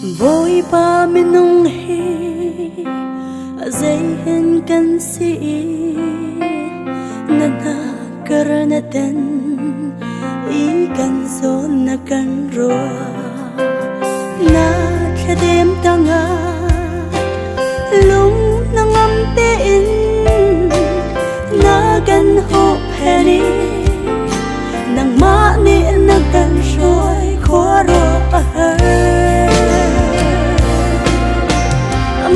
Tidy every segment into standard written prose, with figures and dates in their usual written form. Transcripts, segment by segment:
Vội ba mình nung hi dây hen kan si nana karana ten I kan so na kan ro na khadem tanga lung nangam te in na kan ho pheni nang ma ni na kan roi khwa ro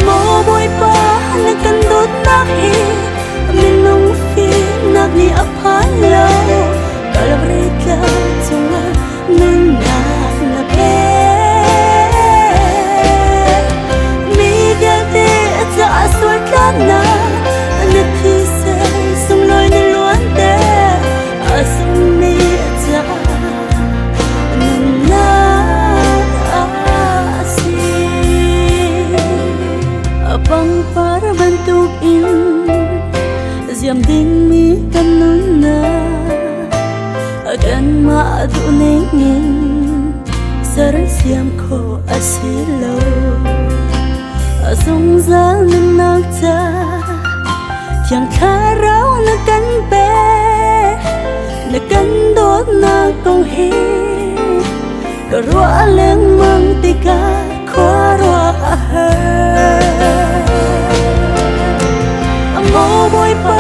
mo boy pa na kan dot na hi min nung fi na ni aphan lo kalabrit la chunga nun na na pe mi ga te cha aswat la na na thi se sum loi ni luan te asum mi cha nun na apang para bantuk in diam ding mi kan nun na akan ma adu ningin sarang siam ko asilo asung za nak cha yang kharau na kan pe na kan dot na kong hi ka ro leng mang tika khwa mo boy pa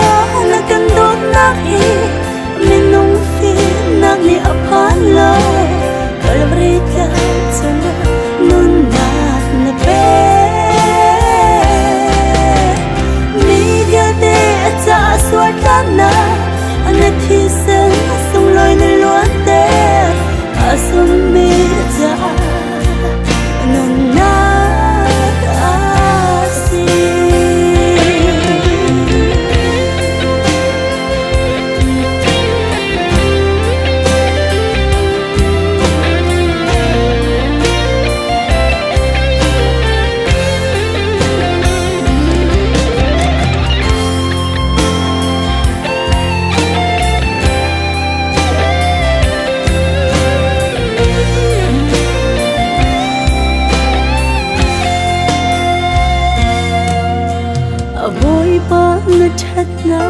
na kan dot na hi min nung fi na ni aphan lo kalabrit la chunga nun na na pe mi ga te cha swat la na na thi sen sung loi na luan te asum mi cha nun na vội ba na chat na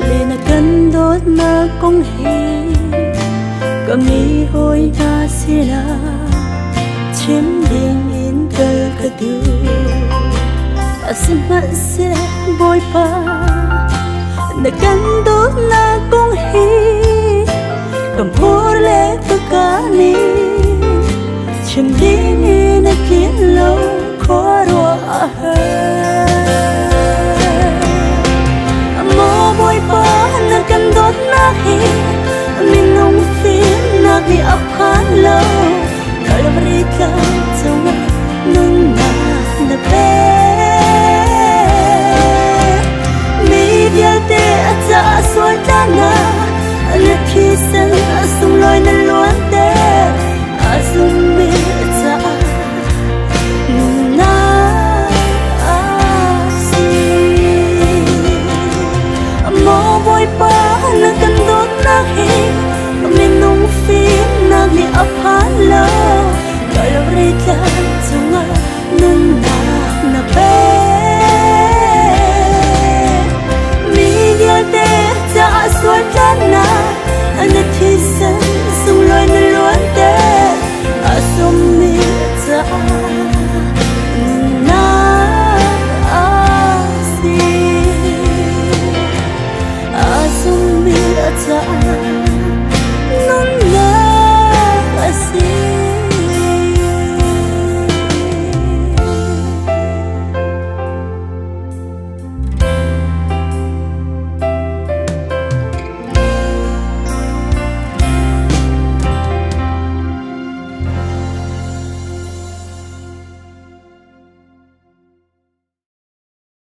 le na kan dot na kong hi kami hoi na sila chim ding in kal ka du asma se vội pa na kan dot na kong hi kam por le ka ni chim ding in a kin lo khoro boy pa na kan dot na hi min nung fi na ni aphan lo